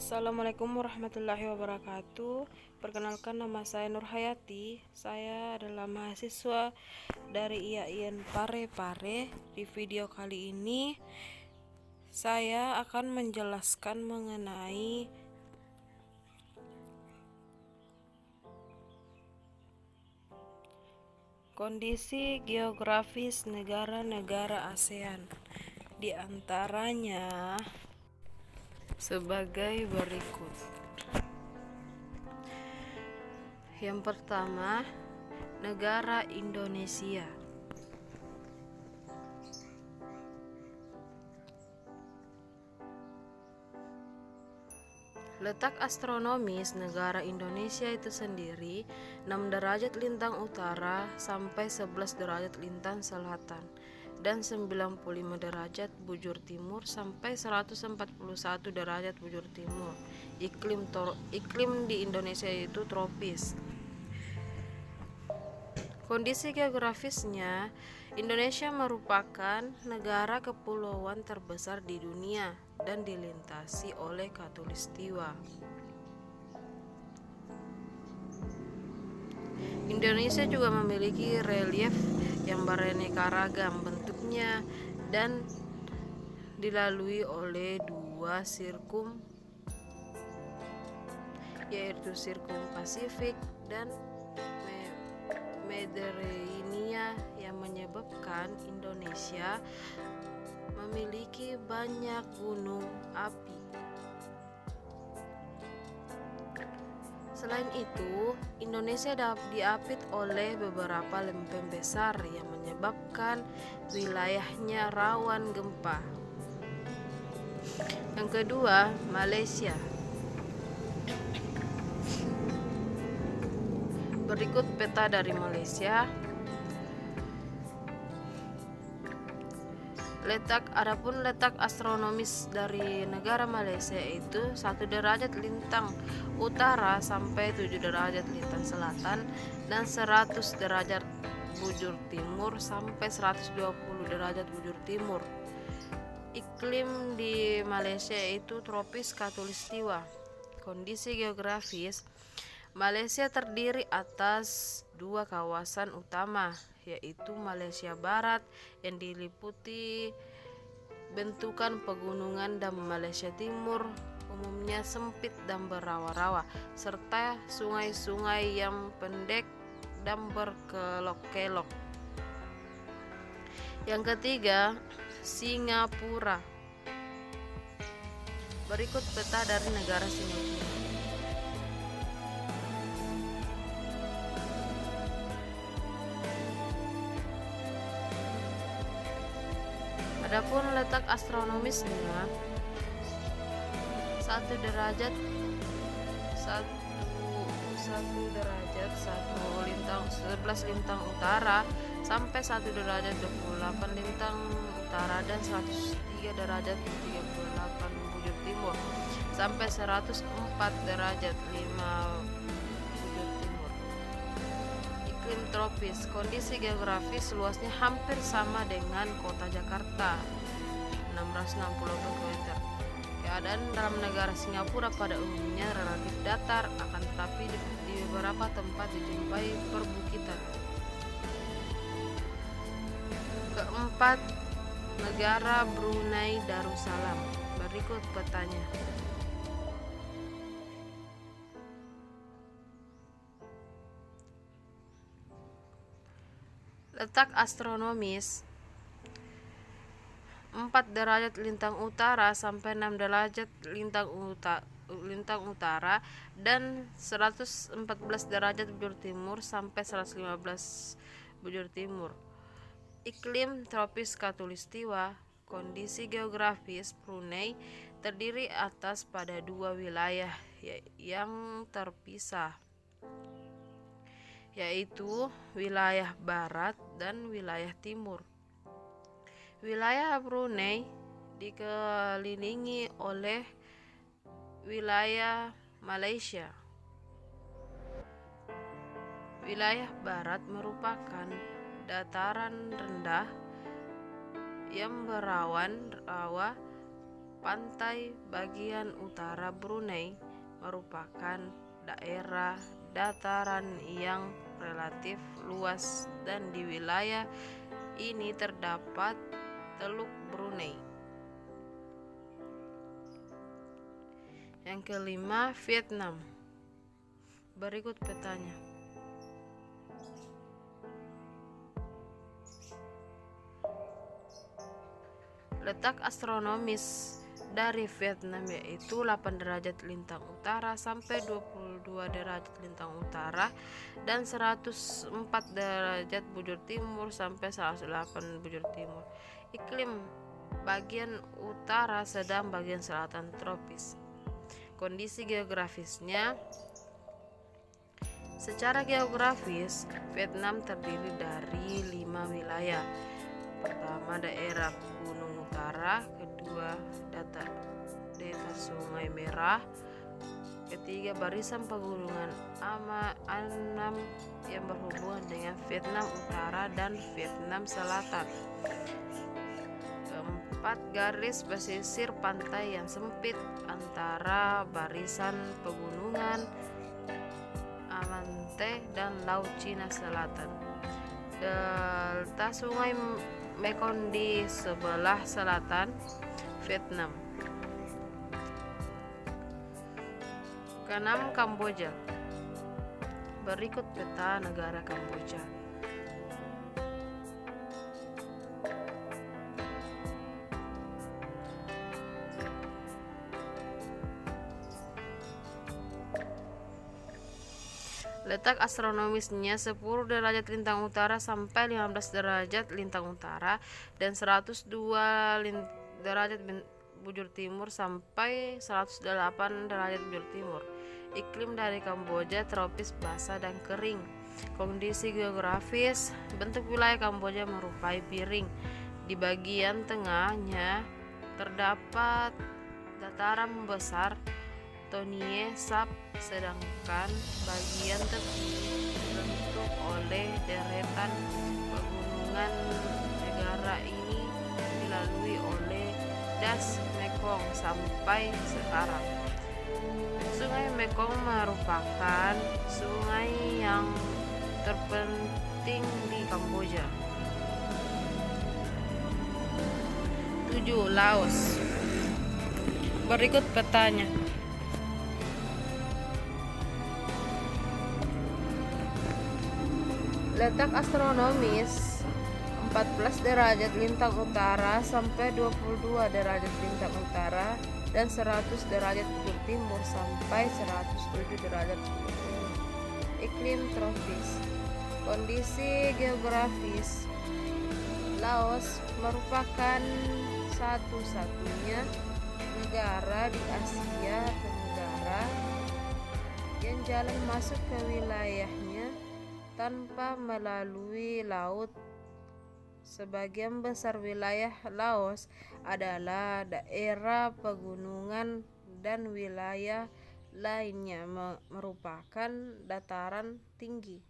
Assalamualaikum warahmatullahi wabarakatuh. Perkenalkan, nama saya Nur Hayati. Saya adalah mahasiswa dari IAIN Parepare. Di video kali ini saya akan menjelaskan mengenai kondisi geografis negara-negara ASEAN. Di antaranya sebagai berikut. Yang pertama, negara Indonesia. Letak astronomis negara Indonesia itu sendiri 6 derajat lintang utara sampai 11 derajat lintang selatan dan 95 derajat bujur timur sampai 141 derajat bujur timur. Iklim di Indonesia itu tropis. Kondisi geografisnya, Indonesia merupakan negara kepulauan terbesar di dunia dan dilintasi oleh khatulistiwa. Indonesia juga memiliki relief yang beraneka ragam bentuknya dan dilalui oleh dua sirkum, yaitu sirkum Pasifik dan Mediterania, yang menyebabkan Indonesia memiliki banyak gunung api. Selain itu, Indonesia diapit oleh beberapa lempeng besar yang menyebabkan wilayahnya rawan gempa. Yang kedua, Malaysia. Berikut peta dari Malaysia. Adapun letak astronomis dari negara Malaysia itu 1 derajat lintang utara sampai 7 derajat lintang selatan dan 100 derajat bujur timur sampai 120 derajat bujur timur. Iklim di Malaysia itu tropis khatulistiwa. Kondisi geografis, Malaysia terdiri atas 2 kawasan utama, yaitu Malaysia Barat yang diliputi bentukan pegunungan dan Malaysia Timur umumnya sempit dan berawa-rawa, serta sungai-sungai yang pendek dan berkelok-kelok. Yang ketiga, Singapura. Berikut peta dari negara Singapura. Adapun letak astronomisnya 1 derajat 11 lintang utara sampai 1 derajat 28 lintang utara dan 103 derajat 38 bujur timur sampai 104 derajat 5 bujur timur. Iklim tropis. Kondisi geografis luasnya hampir sama dengan kota Jakarta, 660 km. Keadaan dalam negara Singapura pada umumnya relatif datar, akan tetapi di beberapa tempat dijumpai perbukitan. Keempat, negara Brunei Darussalam. Berikut petanya. Letak astronomis 4 derajat lintang utara sampai 6 derajat lintang utara dan 114 derajat bujur timur sampai 115 bujur timur. Iklim tropis khatulistiwa. Kondisi geografis Brunei terdiri atas pada 2 wilayah yang terpisah, yaitu wilayah barat dan wilayah timur. Wilayah Brunei dikelilingi oleh wilayah Malaysia. Wilayah barat merupakan dataran rendah yang berawan rawa Pantai bagian utara Brunei merupakan daerah dataran yang relatif luas dan di wilayah ini terdapat Teluk Brunei. Yang kelima, Vietnam. Berikut petanya. Letak astronomis dari Vietnam yaitu 8 derajat lintang utara sampai 22 derajat lintang utara dan 104 derajat bujur timur sampai 108 bujur timur. Iklim bagian utara sedang, bagian selatan tropis. Kondisi geografisnya, secara geografis Vietnam terdiri dari 5 wilayah. Pertama, daerah Gunung Utara, kedua delta Sungai Merah, ketiga barisan pegunungan Annam yang berhubungan dengan Vietnam Utara dan Vietnam Selatan, keempat garis pesisir pantai yang sempit antara barisan pegunungan Amante dan Laut Cina Selatan, delta Sungai Mekong di sebelah selatan Vietnam. Keenam, Kamboja. Berikut peta negara Kamboja. Letak astronomisnya 10 derajat lintang utara sampai 15 derajat lintang utara dan 102 derajat bujur timur sampai 108 derajat bujur timur. Iklim dari Kamboja tropis basah dan kering. Kondisi geografis, bentuk wilayah Kamboja merupai piring. Di bagian tengahnya terdapat dataran besar Tonle Sap, sedangkan bagian tepi dibentuk oleh deretan pegunungan. Negara ini dilalui oleh das Mekong sampai sekarang. Sungai Mekong merupakan sungai yang terpenting di Kamboja. 7. Laos. Berikut petanya. Letak astronomis 14 derajat lintang utara sampai 22 derajat lintang utara dan 100 derajat bujur timur sampai 107 derajat bujur timur. Iklim tropis. Kondisi geografis, Laos merupakan satu-satunya negara di Asia Tenggara yang jalan masuk ke wilayahnya tanpa melalui laut. Sebagian besar wilayah Laos adalah daerah pegunungan dan wilayah lainnya merupakan dataran tinggi.